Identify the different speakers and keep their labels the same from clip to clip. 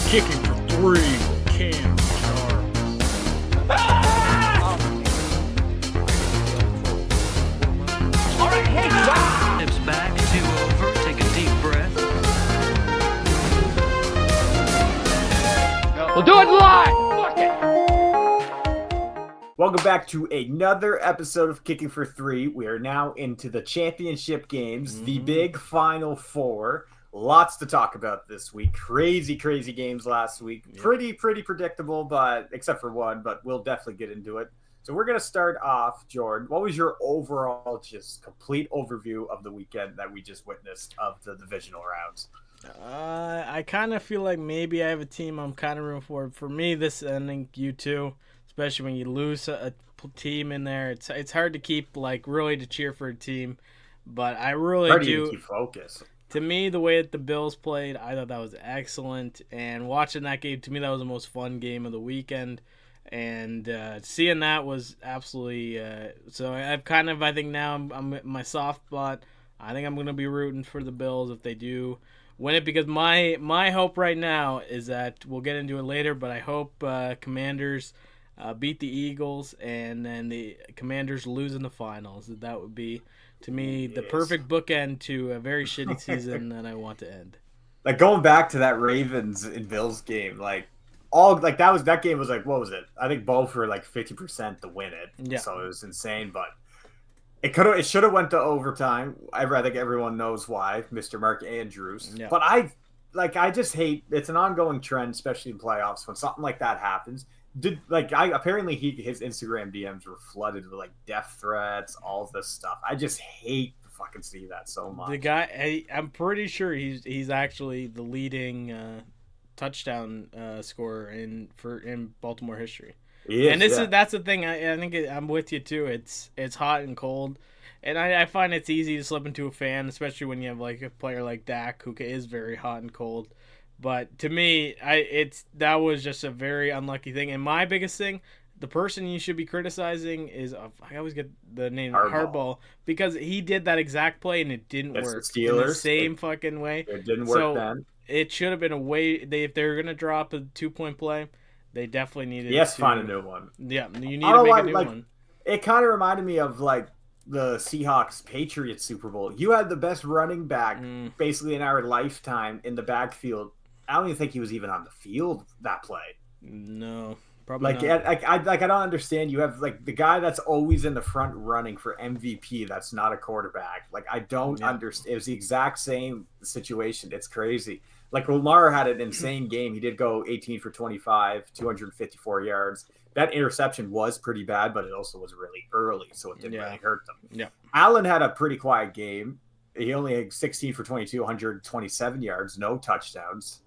Speaker 1: Kicking for three with Cam and Charles.
Speaker 2: All right, hey, stop!
Speaker 3: Steps back, 2 over, take a deep breath.
Speaker 2: We'll do it live! Fuck it!
Speaker 4: Welcome back to another episode of Kicking for Three. We are now into the championship games, the big Final Four. Lots to talk about this week. Crazy games last week.
Speaker 1: Yep.
Speaker 4: Pretty predictable, but except for one, but we'll definitely get into it. So we're going to start off, Jordan. What was your overall just complete overview of the weekend that we just witnessed of the divisional rounds?
Speaker 1: I kind of feel like maybe I have a team I'm kind of rooting for. For me, this ending, you too, especially when you lose a team in there. It's hard to keep, like, really to cheer for a team, but I really
Speaker 4: Hard to
Speaker 1: do.
Speaker 4: even keep focus.
Speaker 1: To me, the way that the Bills played, I thought that was excellent. And watching that game, to me, that was the most fun game of the weekend. And seeing that was absolutely so I've kind of, I think now I'm in my soft spot. I think I'm going to be rooting for the Bills if they do win it, because my hope right now is that we'll get into it later, but I hope Commanders beat the Eagles and then the Commanders lose in the finals. That would be, to me, the perfect bookend to a very shitty season that I want to end.
Speaker 4: Like, going back to that Ravens and Bills game, that game was like, what was it? I think both were like 50% to win it.
Speaker 1: Yeah.
Speaker 4: So it was insane, but it should have went to overtime. I think everyone knows why, Mr. Mark Andrews.
Speaker 1: Yeah.
Speaker 4: But I just hate, it's an ongoing trend, especially in playoffs, when something like that happens. Apparently his Instagram DMs were flooded with like death threats, all this stuff. I just hate to fucking see that so much.
Speaker 1: The guy, I'm pretty sure he's actually the leading touchdown scorer in Baltimore history. And that's the thing. I think I'm with you too. It's hot and cold, and I find it's easy to slip into a fan, especially when you have like a player like Dak who is very hot and cold. But to me, that was just a very unlucky thing. And my biggest thing, the person you should be criticizing is, I always get the name Harbaugh, because he did that exact play and it didn't work.
Speaker 4: The Steelers,
Speaker 1: in the same fucking way.
Speaker 4: It didn't work then.
Speaker 1: It should have been a way. If they were gonna drop a 2-point play, they definitely needed.
Speaker 4: Yes, find a new one.
Speaker 1: Yeah, you need to make a new one.
Speaker 4: It kind of reminded me of like the Seahawks Patriots Super Bowl. You had the best running back basically in our lifetime in the backfield. I don't even think he was even on the field that play.
Speaker 1: No, probably not.
Speaker 4: I don't understand. You have like the guy that's always in the front running for MVP. That's not a quarterback. Like, I don't understand. It was the exact same situation. It's crazy. Like, Lamar had an insane game. He did go 18 for 25, 254 yards. That interception was pretty bad, but it also was really early, so it didn't really hurt them.
Speaker 1: Yeah.
Speaker 4: Allen had a pretty quiet game. He only had 16 for 22, 127 yards, no touchdowns.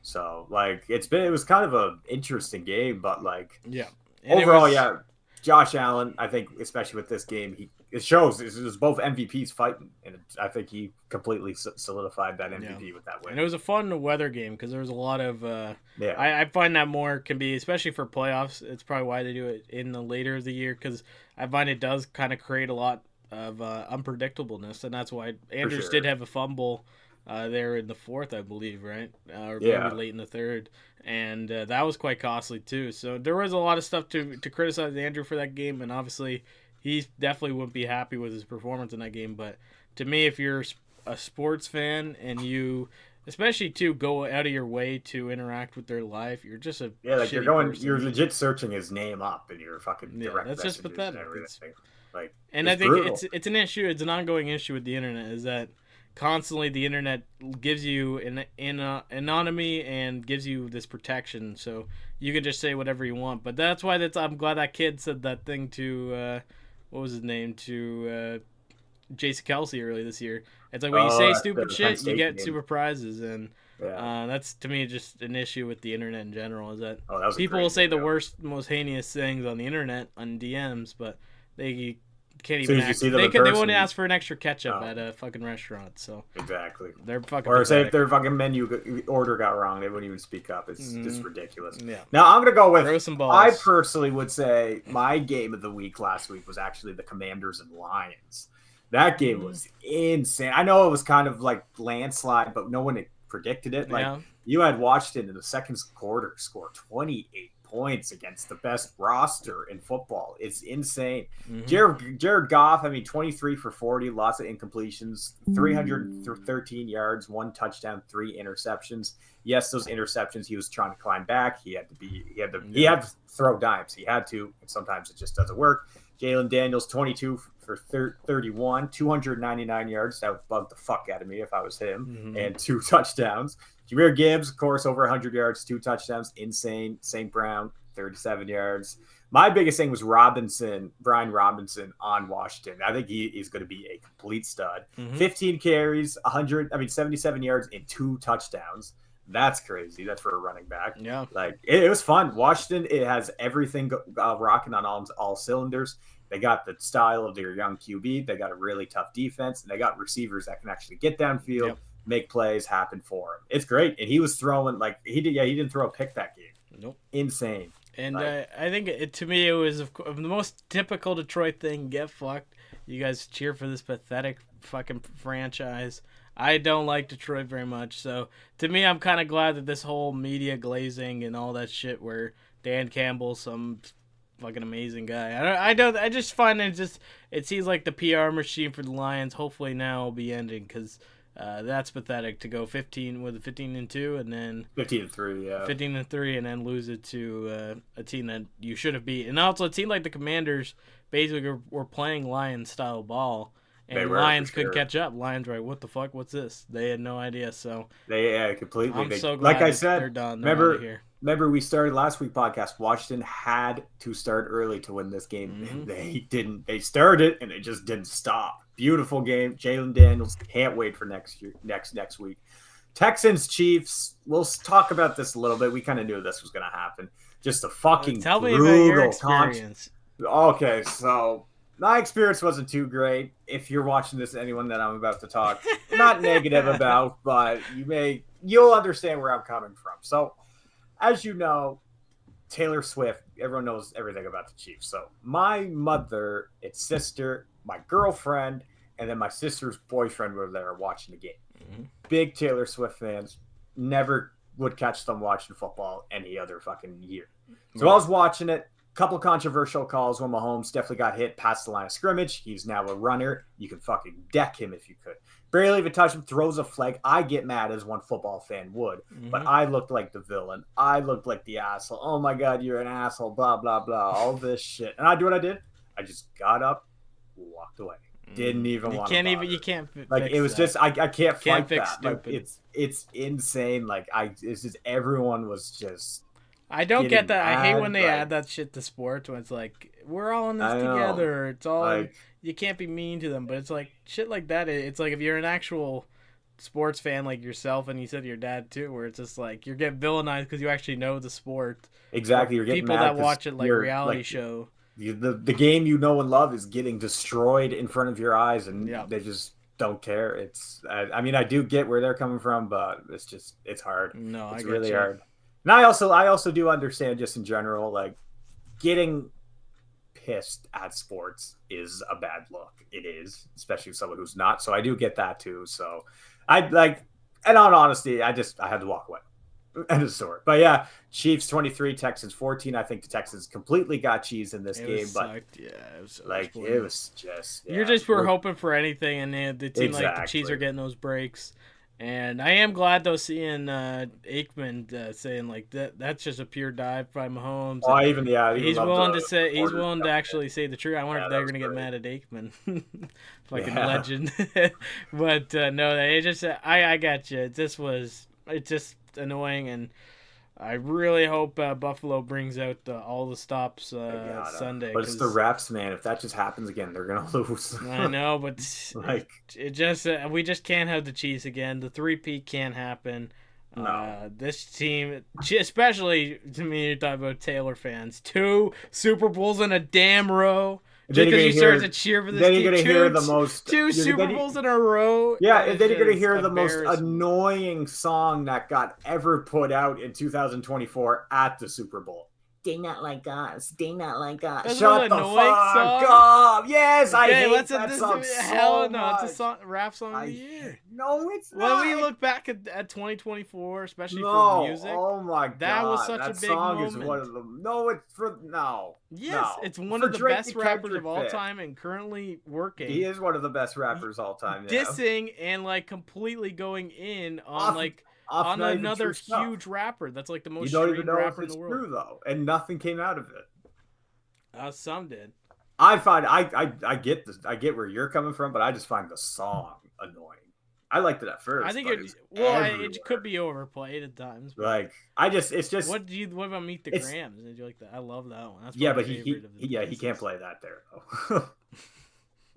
Speaker 4: So, like, it was kind of an interesting game, but, like,
Speaker 1: and
Speaker 4: overall, Josh Allen, I think, especially with this game, it shows it was both MVPs fighting, and I think he completely solidified that MVP with that win.
Speaker 1: And it was a fun weather game because there was a lot of I find that more can be, especially for playoffs, it's probably why they do it in the later of the year, because I find it does kind of create a lot of unpredictableness, and that's why Andrews did have a fumble there in the fourth, I believe, right? Or maybe late in the third. And that was quite costly, too. So there was a lot of stuff to criticize Andrew for that game. And obviously, he definitely wouldn't be happy with his performance in that game. But to me, if you're a sports fan and you, especially, too, go out of your way to interact with their life, you're just a
Speaker 4: you're legit searching his name up in your fucking direct
Speaker 1: that's just pathetic.
Speaker 4: And
Speaker 1: I think it's an issue. It's an ongoing issue with the internet, is that constantly the internet gives you an anonymity and gives you this protection, so you can just say whatever you want. But that's why I'm glad that kid said that thing to what was his name, to Jason Kelsey earlier this year. It's like when you say stupid shit, you get super prizes, and that's, to me, just an issue with the internet in general, is that people will say the worst, most heinous things on the internet on DMs, but they can't even they won't ask for an extra ketchup at a fucking restaurant. So
Speaker 4: exactly,
Speaker 1: they're fucking.
Speaker 4: Or say if their fucking menu order got wrong, they wouldn't even speak up. It's just ridiculous.
Speaker 1: Yeah.
Speaker 4: Now I'm gonna go with.
Speaker 1: Throw some balls.
Speaker 4: I personally would say my game of the week last week was actually the Commanders and Lions. That game was insane. I know it was kind of like landslide, but no one predicted it. Like You had Washington in the second quarter score 28 points against the best roster in football. It's insane. Jared Goff, 23 for 40, lots of incompletions, 313 yards, 1 touchdown, 3 interceptions. Yes, those interceptions, he was trying to climb back. He had to throw dimes. He had to, and sometimes it just doesn't work. Jalen Daniels, 22 for 31, 299 yards. That would bug the fuck out of me if I was him, and 2 touchdowns. Jahmyr Gibbs, of course, over 100 yards, 2 touchdowns. Insane. St. Brown, 37 yards. My biggest thing was Brian Robinson on Washington. I think he's going to be a complete stud. 15 carries, 77 yards, and 2 touchdowns. That's crazy. That's for a running back.
Speaker 1: Yeah.
Speaker 4: Like, it was fun. Washington, it has everything rocking on all cylinders. They got the style of their young QB. They got a really tough defense, and they got receivers that can actually get downfield. Yep. Make plays happen for him. It's great. And he was throwing he didn't throw a pick that game.
Speaker 1: Nope.
Speaker 4: Insane.
Speaker 1: And I think to me it was the most typical Detroit thing. Get fucked. You guys cheer for this pathetic fucking franchise. I don't like Detroit very much. So to me, I'm kind of glad that this whole media glazing and all that shit where Dan Campbell, some fucking amazing guy. I just find it seems like the PR machine for the Lions hopefully now will be ending because that's pathetic to go 15-2 and then
Speaker 4: 15-3, yeah.
Speaker 1: 15-3 and then lose it to a team that you should have beat. And also a team like the Commanders basically were playing Lions style ball. And Lions could catch up. Lions were like, what the fuck? What's this? They had no idea. So
Speaker 4: completely.
Speaker 1: I'm so glad
Speaker 4: like I said,
Speaker 1: they're done.
Speaker 4: Remember we started last week podcast. Washington had to start early to win this game. And they didn't. They started and they just didn't stop. Beautiful game. Jalen Daniels. Can't wait for next week. Texans Chiefs. We'll talk about this a little bit. We kind of knew this was going to happen. Just a fucking
Speaker 1: tell me
Speaker 4: brutal
Speaker 1: about your experience.
Speaker 4: Okay, so my experience wasn't too great. If you're watching this, anyone that I'm about to talk, not negative about, but you'll understand where I'm coming from. So, as you know, Taylor Swift, everyone knows everything about the Chiefs. So, my mother, its sister, my girlfriend, and then my sister's boyfriend were there watching the game. Big Taylor Swift fans. Never would catch them watching football any other fucking year. So I was watching it. Couple controversial calls when Mahomes definitely got hit past the line of scrimmage. He's now a runner. You can fucking deck him if you could. Barely even touch him, throws a flag. I get mad as one football fan would, but I looked like the villain. I looked like the asshole. Oh my God, you're an asshole, blah, blah, blah, all this shit. And I do what I did. I just got up, walked away. Didn't even want to bother.
Speaker 1: You can't
Speaker 4: like it was that. Just I can't fight that.
Speaker 1: Stupid.
Speaker 4: Like it's insane. Like it's just everyone was just
Speaker 1: I don't get that. I hate when they add that shit to sports when it's like, we're all in this together. It's all, like, you can't be mean to them, but it's like, shit like that. It's like if you're an actual sports fan like yourself, and you said your dad too, where it's just like, you're getting villainized because you actually know the sport.
Speaker 4: Exactly. You're getting
Speaker 1: people
Speaker 4: mad
Speaker 1: that watch it like reality show.
Speaker 4: The game you know and love is getting destroyed in front of your eyes, and they just don't care. It's, I do get where they're coming from, but it's hard.
Speaker 1: No,
Speaker 4: it's
Speaker 1: I get
Speaker 4: really
Speaker 1: you.
Speaker 4: hard. And I also do understand just in general, like getting pissed at sports is a bad look. It is, especially with someone who's not. So I do get that too. So and on honesty, I had to walk away. End of story. But yeah, Chiefs 23, Texans 14. I think the Texans completely got cheese in this game, but it was just
Speaker 1: we're hoping for anything, and it seemed like the Chiefs are getting those breaks. And I am glad though seeing Aikman saying like that's just a pure dive by Mahomes.
Speaker 4: Oh,
Speaker 1: he's willing to actually say the truth. I wonder if they're gonna get mad at Aikman, fucking legend. But no, it just I got you. It's just annoying, and I really hope Buffalo brings out all the stops Sunday.
Speaker 4: But it's the refs, man. If that just happens again, they're gonna lose.
Speaker 1: I know, but it just we just can't have the Chiefs again. The 3-peat can't happen. No. This team, especially to me, you're talking about Taylor fans. 2 Super Bowls in a damn row. Because you start to cheer for this team.
Speaker 4: Then you're going to hear the most...
Speaker 1: 2 Super Bowls in a row.
Speaker 4: Yeah, and then you're going to hear the most annoying song that got ever put out in 2024 at the Super Bowl. They not like us. They not like us.
Speaker 1: That's
Speaker 4: Shut the
Speaker 1: annoying
Speaker 4: fuck
Speaker 1: song.
Speaker 4: up. Yes, I hate that
Speaker 1: this
Speaker 4: song
Speaker 1: hell
Speaker 4: so
Speaker 1: no,
Speaker 4: much.
Speaker 1: it's a song, rap song of the year.
Speaker 4: No, it's not.
Speaker 1: When we look back at 2024, especially
Speaker 4: No,
Speaker 1: for music,
Speaker 4: oh my god,
Speaker 1: that was such a big
Speaker 4: song
Speaker 1: moment.
Speaker 4: Is one of them. No, it's for no.
Speaker 1: Yes,
Speaker 4: no.
Speaker 1: it's one
Speaker 4: For
Speaker 1: of the
Speaker 4: Drake
Speaker 1: best
Speaker 4: and
Speaker 1: rappers
Speaker 4: Kendrick
Speaker 1: of all
Speaker 4: fit.
Speaker 1: time and currently working.
Speaker 4: He is one of the best rappers all time. Yeah.
Speaker 1: Dissing and like completely going in on
Speaker 4: off
Speaker 1: on
Speaker 4: not even
Speaker 1: another
Speaker 4: true stuff.
Speaker 1: huge rapper that's like the most
Speaker 4: you don't even
Speaker 1: streamed
Speaker 4: know
Speaker 1: rapper
Speaker 4: if it's
Speaker 1: in the world.
Speaker 4: true though, and nothing came out of it.
Speaker 1: Some did.
Speaker 4: I find I get this. I get where you're coming from, but I just find the song annoying. I liked it at first.
Speaker 1: I think it could be overplayed at times.
Speaker 4: Like it's just.
Speaker 1: What about Meet the Grams? Did you like that? I love that one. That's
Speaker 4: but he can't play that there though.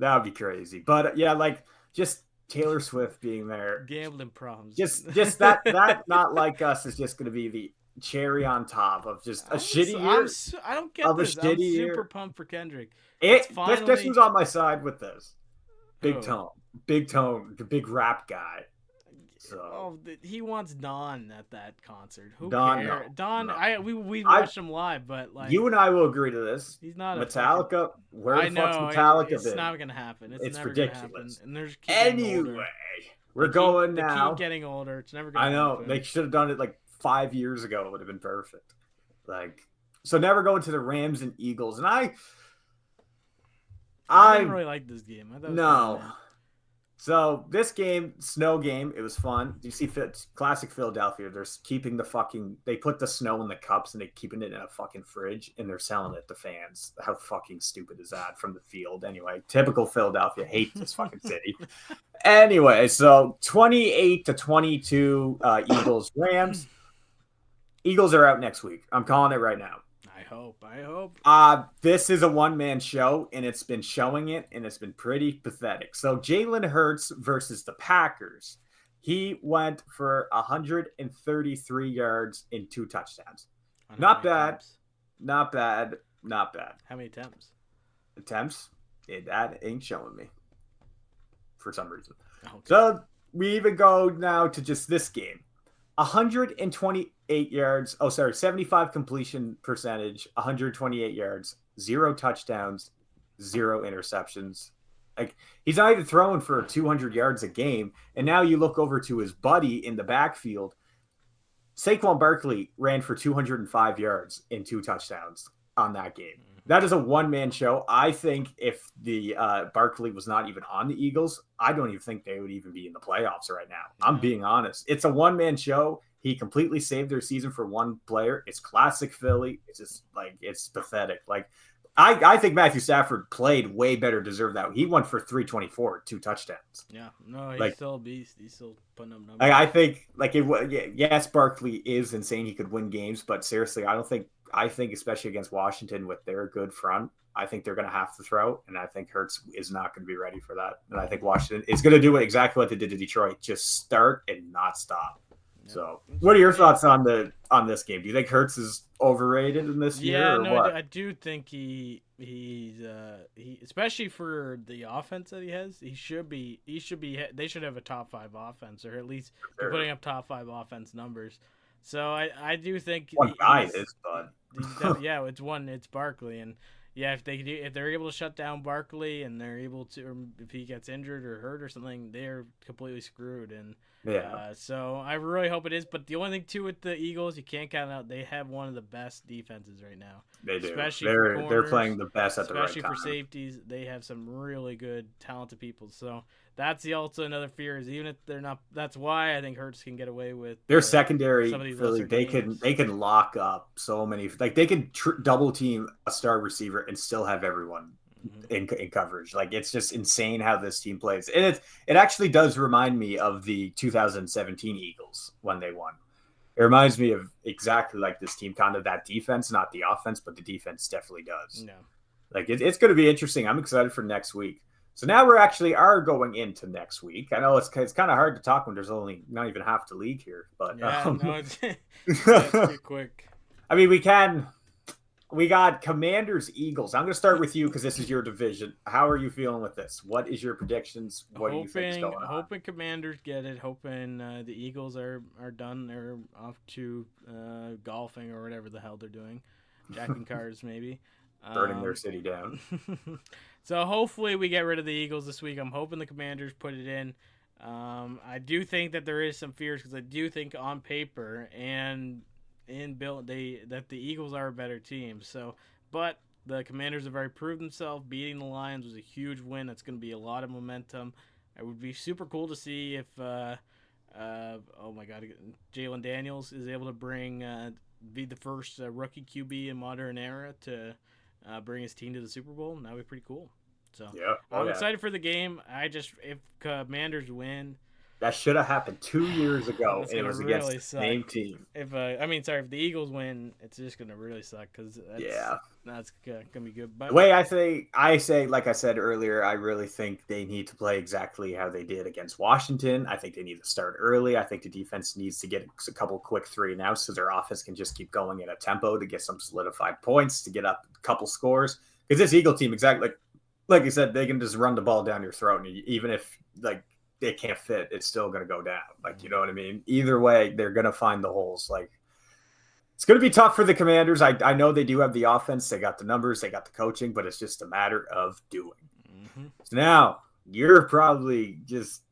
Speaker 4: That would be crazy. But yeah, like just Taylor Swift being there,
Speaker 1: gambling problems.
Speaker 4: Just that Not Like Us is just going to be the cherry on top of just a shitty year.
Speaker 1: I don't get this. I'm super pumped for Kendrick.
Speaker 4: This was on my side with this. Big Tone, the big rap guy. So
Speaker 1: he wants Don at that concert. Who
Speaker 4: Don,
Speaker 1: cares?
Speaker 4: no,
Speaker 1: Don,
Speaker 4: no.
Speaker 1: we watched him live, but like
Speaker 4: you and I will agree to this.
Speaker 1: He's not
Speaker 4: Metallica. Where the fuck's Metallica
Speaker 1: it's
Speaker 4: been?
Speaker 1: not gonna happen. It's never
Speaker 4: ridiculous.
Speaker 1: Gonna happen. And there's
Speaker 4: anyway, we're going now.
Speaker 1: They keep getting older. It's never gonna.
Speaker 4: I know
Speaker 1: happen.
Speaker 4: They should have done it like 5 years ago. It would have been perfect. Like so, never going to the Rams and Eagles, and I
Speaker 1: didn't really like this game. I thought
Speaker 4: no. So this game, snow game, it was fun. You see, classic Philadelphia. They put the snow in the cups and they're keeping it in a fucking fridge and they're selling it to fans. How fucking stupid is that from the field? Anyway, typical Philadelphia. Hate this fucking city. Anyway, so 28-22 Eagles Rams. Eagles are out next week. I'm calling it right now.
Speaker 1: I hope.
Speaker 4: This is a one-man show, and it's been showing it, and it's been pretty pathetic. So Jalen Hurts versus the Packers. He went for 133 yards and 2 touchdowns. Not bad. Not bad. Not bad.
Speaker 1: How many attempts?
Speaker 4: That ain't showing me for some reason.
Speaker 1: Okay.
Speaker 4: So we even go now to just this game. 128 yards. 75 completion percentage, 128 yards, 0 touchdowns, 0 interceptions. Like he's not even throwing for 200 yards a game. And now you look over to his buddy in the backfield. Saquon Barkley ran for 205 yards and 2 touchdowns on that game. That is a one-man show. I think if the Barkley was not even on the Eagles, I don't even think they would even be in the playoffs right now. I'm being honest. It's a one-man show. He completely saved their season for one player. It's classic Philly. It's just like it's pathetic. Like I think Matthew Stafford played way better, deserved that. He went for 324, 2 touchdowns.
Speaker 1: Yeah, no, he's still a beast. He's still putting up numbers.
Speaker 4: I think yes, Barkley is insane. He could win games, but seriously, I think especially against Washington with their good front, I think they're going to have to throw, and I think Hurts is not going to be ready for that. And I think Washington is going to do exactly what they did to Detroit, just start and not stop. Yeah. So, what are your thoughts on this game? Do you think Hurts is overrated in this year?
Speaker 1: Yeah,
Speaker 4: what?
Speaker 1: I do think he's especially for the offense that he has. They should have a top 5 offense, or at least they're putting up top 5 offense numbers. So I do think
Speaker 4: one guy is fun.
Speaker 1: It's Barkley, and if they're able to shut down Barkley and they're able to, or if he gets injured or hurt or something, they're completely screwed. And so I really hope it is. But the only thing too with the Eagles, you can't count out. They have one of the best defenses right now.
Speaker 4: They do.
Speaker 1: Especially
Speaker 4: they're playing the best at the right time.
Speaker 1: Especially for safeties, they have some really good, talented people. So that's also another fear is even if they're not. That's why I think Hurts can get away with
Speaker 4: their secondary. Philly, they can lock up so many. Like they can double team a star receiver and still have everyone in coverage. Like it's just insane how this team plays, and it actually does remind me of the 2017 Eagles when they won. It reminds me of exactly like this team, kind of that defense, not the offense, but the defense definitely does.
Speaker 1: Yeah,
Speaker 4: like it's going to be interesting. I'm excited for next week. So now we're actually going into next week. I know it's kind of hard to talk when there's only not even half the league here, but
Speaker 1: it's pretty quick.
Speaker 4: I mean, we got Commanders Eagles. I'm going to start with you because this is your division. How are you feeling with this? What is your predictions? What do you think is going on?
Speaker 1: Hoping Commanders get it. Hoping the Eagles are done. They're off to golfing or whatever the hell they're doing. jacking cars maybe.
Speaker 4: Burning their city down.
Speaker 1: So hopefully we get rid of the Eagles this week. I'm hoping the Commanders put it in. I do think that there is some fears because I do think on paper and in build that the Eagles are a better team. So, but the Commanders have already proved themselves. Beating the Lions was a huge win. That's going to be a lot of momentum. It would be super cool to see if oh my God, Jalen Daniels is able to be the first rookie QB in modern era to bring his team to the Super Bowl. That would be pretty cool. So
Speaker 4: yeah,
Speaker 1: I'm excited for the game. If Commanders win,
Speaker 4: that should have happened 2 years ago. And it was
Speaker 1: really
Speaker 4: against the same team.
Speaker 1: If the Eagles win, it's just gonna really suck because that's gonna be good. But
Speaker 4: the way I say, like I said earlier, I really think they need to play exactly how they did against Washington. I think they need to start early. I think the defense needs to get a couple quick 3-and-outs so their offense can just keep going at a tempo to get some solidified points, to get up a couple scores. Because this Eagle team, exactly like you said, they can just run the ball down your throat, and even if like they can't fit, it's still going to go down. Like, you know what I mean? Either way, they're going to find the holes. Like, it's going to be tough for the Commanders. I know they do have the offense. They got the numbers. They got the coaching, but it's just a matter of doing. Mm-hmm. So now, you're probably just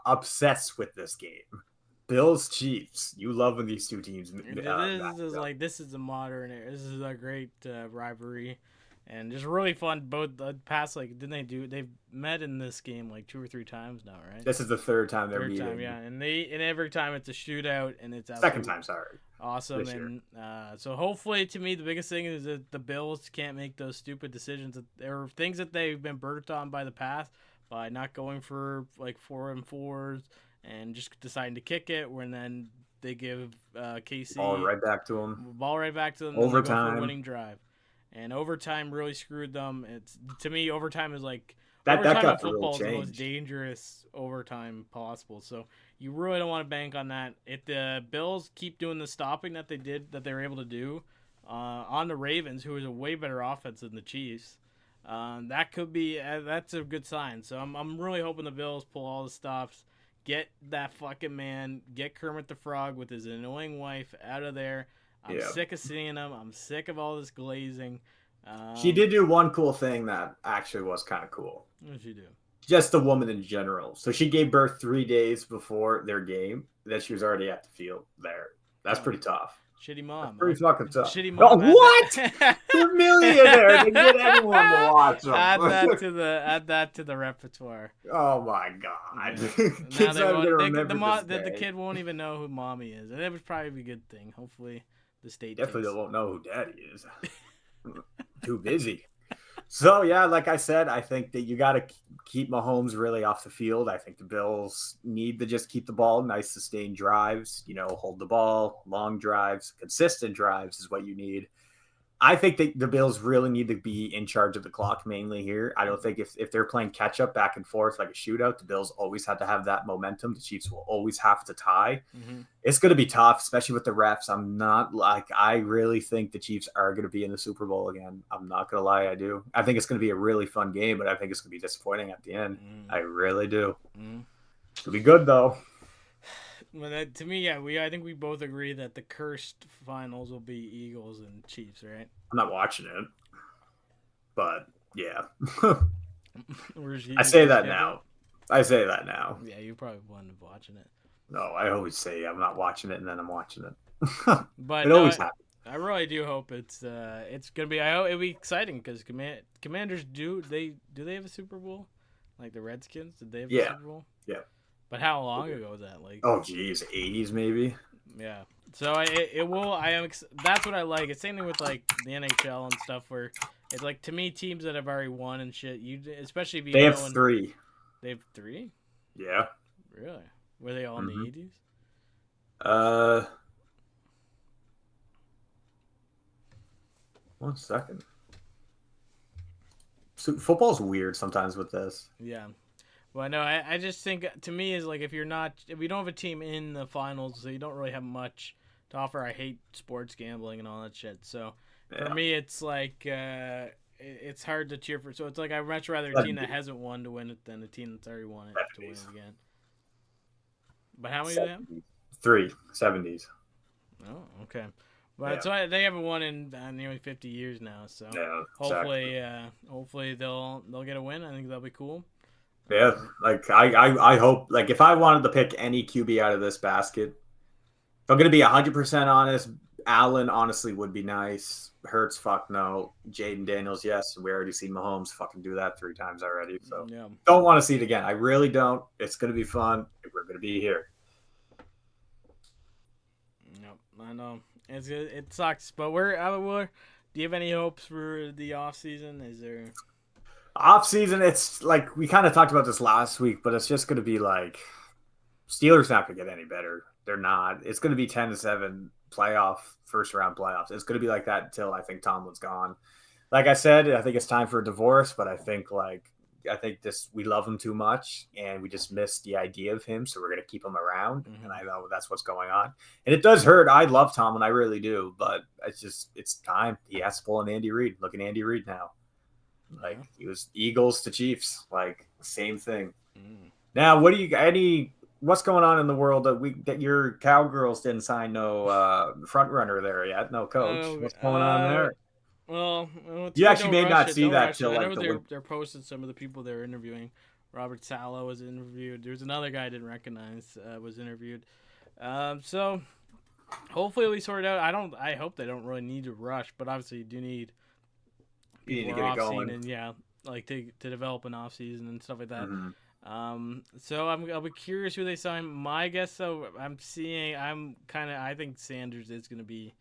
Speaker 4: obsessed with this game. Bills, Chiefs. You love when these two teams.
Speaker 1: This is a modern. This is a great rivalry. And just really fun. Both the past, they've met in this game like 2 or 3 times now, right?
Speaker 4: This is the third time they're meeting.
Speaker 1: Yeah, and every time it's a shootout, and it's
Speaker 4: second time, sorry.
Speaker 1: Awesome, and so hopefully, to me, the biggest thing is that the Bills can't make those stupid decisions. There are things that they've been burnt on by the past by not going for like 4-and-4s and just deciding to kick it, when then they give KC
Speaker 4: ball right back to them.
Speaker 1: Overtime, for a winning drive. And overtime really screwed them. To me, overtime is like overtime in football is the most dangerous overtime possible. So you really don't want to bank on that. If the Bills keep doing the stopping that they were able to do on the Ravens, who is a way better offense than the Chiefs, that's a good sign. So I'm really hoping the Bills pull all the stops, get that fucking man, get Kermit the Frog with his annoying wife out of there. I'm sick of seeing them. I'm sick of all this glazing.
Speaker 4: She did do one cool thing that actually was kind of cool.
Speaker 1: What did she do?
Speaker 4: Just the woman in general. So she gave birth 3 days before their game. That she was already at the field there. That's pretty tough.
Speaker 1: Shitty mom.
Speaker 4: That's pretty fucking tough.
Speaker 1: Shitty mom.
Speaker 4: Oh, what? They're millionaires. They get anyone to watch them.
Speaker 1: Add that to the repertoire.
Speaker 4: Oh my god.
Speaker 1: Yeah. The kid won't even know who mommy is, and it would probably be a good thing. Hopefully. The state
Speaker 4: definitely won't know who daddy is. Too busy. So yeah, like I said, I think that you got to keep Mahomes really off the field. I think the Bills need to just keep the ball, nice sustained drives, hold the ball, long drives, consistent drives is what you need. I think that the Bills really need to be in charge of the clock mainly here. I don't think if they're playing catch up back and forth like a shootout, the Bills always have to have that momentum. The Chiefs will always have to tie. Mm-hmm. It's going to be tough, especially with the refs. I really think the Chiefs are going to be in the Super Bowl again. I'm not going to lie. I do. I think it's going to be a really fun game, but I think it's going to be disappointing at the end. I really do. It'll be good though.
Speaker 1: Well, to me, I think we both agree that the cursed finals will be Eagles and Chiefs, right?
Speaker 4: I'm not watching it, but yeah. I say that now.
Speaker 1: Yeah, you probably wouldn't be watching it.
Speaker 4: No, I always say I'm not watching it, and then I'm watching it.
Speaker 1: But
Speaker 4: it always happens.
Speaker 1: I really do hope it's gonna be. It'll be exciting because Commanders do they have a Super Bowl? Like the Redskins, did they have a Super Bowl?
Speaker 4: Yeah.
Speaker 1: But how long ago was that? Like,
Speaker 4: oh geez, 80s maybe.
Speaker 1: Yeah. So it will. That's what I like. It's same thing with like the NHL and stuff, where it's like, to me, teams that have already won and shit. Especially if you
Speaker 4: they have 3.
Speaker 1: They have 3.
Speaker 4: Yeah.
Speaker 1: Really? Were they all in the
Speaker 4: 80s? 1 second. So football's weird sometimes with this.
Speaker 1: Yeah. Well, no, I just think, to me, is like if you don't have a team in the finals, so you don't really have much to offer. I hate sports gambling and all that shit. So for me, it's like it's hard to cheer for. So it's like I'd much rather a team that hasn't won to win it than a team that's already won it to win it again. But how many do they have?
Speaker 4: 3 70s.
Speaker 1: Oh, okay. But so they haven't won in nearly 50 years now. So hopefully they'll get a win. I think that'll be cool.
Speaker 4: Yeah, like I hope, like if I wanted to pick any QB out of this basket, if I'm gonna be 100% honest, Allen honestly would be nice. Hurts, fuck no. Jaden Daniels, yes. We already seen Mahomes fucking do that 3 times already. So don't want to see it again. I really don't. It's gonna be fun. We're gonna be here.
Speaker 1: Yep, I know. It sucks, but do you have any hopes for the off season? Is there
Speaker 4: off season? It's like we kind of talked about this last week, but it's just gonna be like Steelers not gonna get any better. They're not. It's gonna be 10-7 first round playoffs. It's gonna be like that until I think Tomlin's gone. Like I said, I think it's time for a divorce, but I think we love him too much and we just miss the idea of him, so we're gonna keep him around. And I know that's what's going on. And it does hurt. I love Tomlin, I really do, but it's time. He has to pull an Andy Reid. Look at Andy Reid now. Like he was Eagles to Chiefs, like same thing. Now, what's going on in the world that your Cowgirls didn't sign no front runner there yet, no coach? What's going on there?
Speaker 1: Well,
Speaker 4: you actually may not see that till
Speaker 1: I know they're posting some of the people they're interviewing. Robert Saleh was interviewed. There's another guy I didn't recognize was interviewed. So hopefully we sort it out. I hope they don't really need to rush, but obviously you do need
Speaker 4: to get it going.
Speaker 1: And like to develop an off season and stuff like that. So I'll be curious who they sign. My guess, though, I think Sanders is going to be.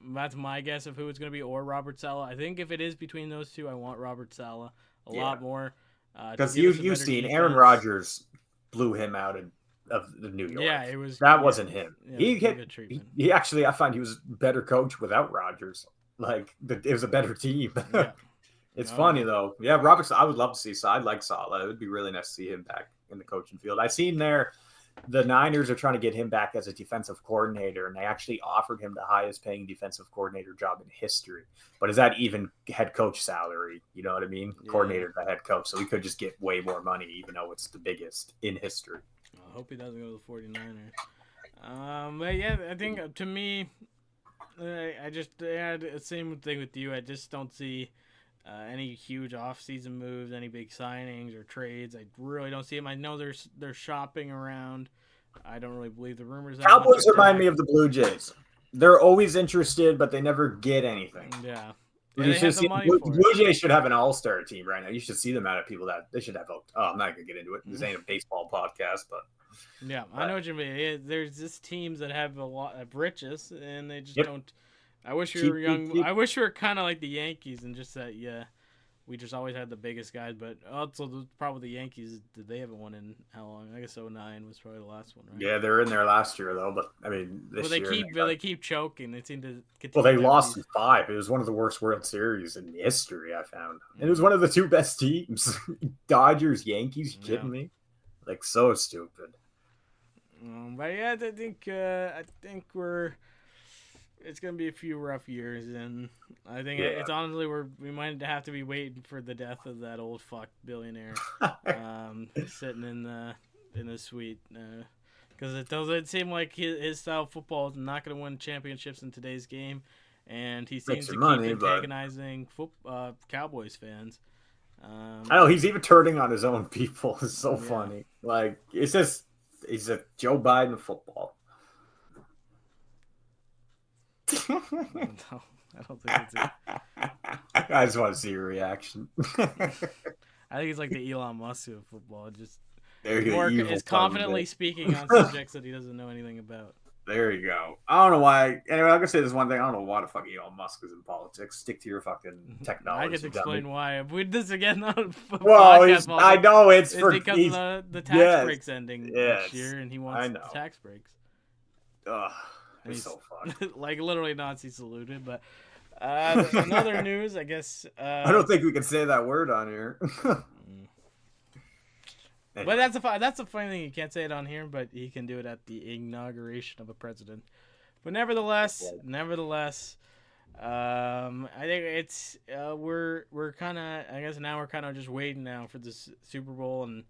Speaker 1: That's my guess of who it's going to be, or Robert Saleh. I think if it is between those two, I want Robert Saleh a lot more.
Speaker 4: Because you've seen Aaron Rodgers blew him out of the New York.
Speaker 1: Yeah,
Speaker 4: wasn't him.
Speaker 1: Yeah,
Speaker 4: he actually, I find he was a better coach without Rodgers. Like it was a better team.
Speaker 1: Yeah.
Speaker 4: It's funny though. Yeah, Robert. I would love to see. I'd like Saleh. It would be really nice to see him back in the coaching field. I seen the Niners are trying to get him back as a defensive coordinator, and they actually offered him the highest paying defensive coordinator job in history. But is that even head coach salary? You know what I mean? Yeah. Coordinator to head coach. So he could just get way more money, even though it's the biggest in history.
Speaker 1: I hope he doesn't go to the 49ers. But yeah, I think to me, same thing with you. I just don't see any huge off-season moves, any big signings or trades. I really don't see them. I know they're shopping around. I don't really believe the rumors.
Speaker 4: Cowboys remind me of the Blue Jays. They're always interested, but they never get anything.
Speaker 1: Yeah.
Speaker 4: Blue Jays should have an all-star team right now. You should see them out of people that they should have. I'm not gonna get into it. This ain't a baseball podcast, but
Speaker 1: yeah, I know what you mean. There's just teams that have a lot of riches, and they just don't. I wish we were young. I wish we were kind of like the Yankees and just that. Yeah, we just always had the biggest guys. But also the problem with the Yankees, they haven't won in how long? I guess 2009 was probably the last one, right?
Speaker 4: Yeah, they were in there last year though. But I mean,
Speaker 1: they keep choking. They seem to.
Speaker 4: Well, they lost in 5. It was one of the worst World Series in history. I found, and it was one of the 2 best teams. Dodgers, Yankees. You kidding me? Like so stupid.
Speaker 1: But yeah, I think it's gonna be a few rough years, and I think it's honestly we might have to be waiting for the death of that old fuck billionaire sitting in the suite, because it doesn't seem like his style of football is not gonna win championships in today's game, and he seems to keep antagonizing Cowboys fans.
Speaker 4: I know he's even turning on his own people. It's so funny. Like it's just he's a Joe Biden of football.
Speaker 1: No, I don't think it's it.
Speaker 4: I just want to see your reaction.
Speaker 1: I think it's like the Elon Musk of football. Just is confidently speaking on subjects that he doesn't know anything about.
Speaker 4: There you go. I don't know why. Anyway, I'm gonna say this one thing. I don't know why the fuck Elon Musk is in politics. Stick to your fucking technology.
Speaker 1: I can explain why. We did this again on
Speaker 4: I know it's
Speaker 1: because of the tax breaks ending next year, and he wants the tax breaks.
Speaker 4: Ugh. He's so fucked.
Speaker 1: Like literally Nazi saluted, but another news, I guess.
Speaker 4: I don't think we can say that word on here.
Speaker 1: But that's a funny thing. You can't say it on here, but he can do it at the inauguration of a president. But nevertheless, I think it's we're kind of. I guess now we're kind of just waiting now for this Super Bowl, and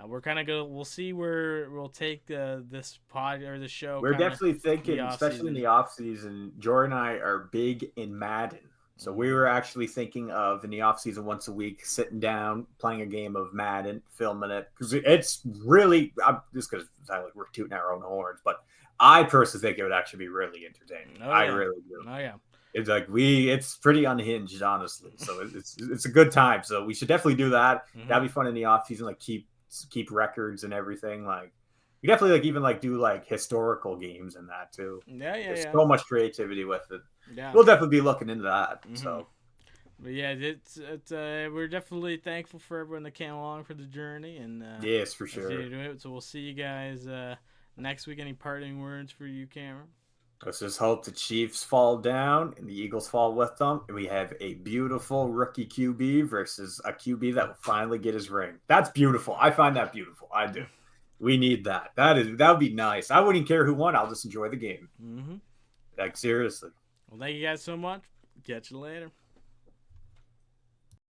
Speaker 1: we're kind of good. We'll see where we'll take this pod or the show.
Speaker 4: We're definitely thinking, especially in the off season. Jordan and I are big in Madden, so we were actually thinking of in the off season once a week, sitting down, playing a game of Madden, filming it because it's really just because we're tooting our own horns, but I personally think it would actually be really entertaining. I really do.
Speaker 1: Oh yeah.
Speaker 4: It's like it's pretty unhinged, honestly. So it's a good time. So we should definitely do that. Mm-hmm. That'd be fun in the off season. Like keep records and everything. Like we definitely even do historical games and that too. There's so much creativity with it. Yeah, we'll definitely be looking into that. Mm-hmm. So,
Speaker 1: but yeah, it's we're definitely thankful for everyone that came along for the journey and
Speaker 4: yes, for sure.
Speaker 1: So we'll see you guys next week. Any parting words for you, Cameron?
Speaker 4: Let's just hope the Chiefs fall down and the Eagles fall with them, and we have a beautiful rookie QB versus a QB that will finally get his ring. That's beautiful. I find that beautiful. I do. We need that. That would be nice. I wouldn't care who won. I'll just enjoy the game.
Speaker 1: Mm-hmm.
Speaker 4: Seriously.
Speaker 1: Well, thank you guys so much. Catch you later.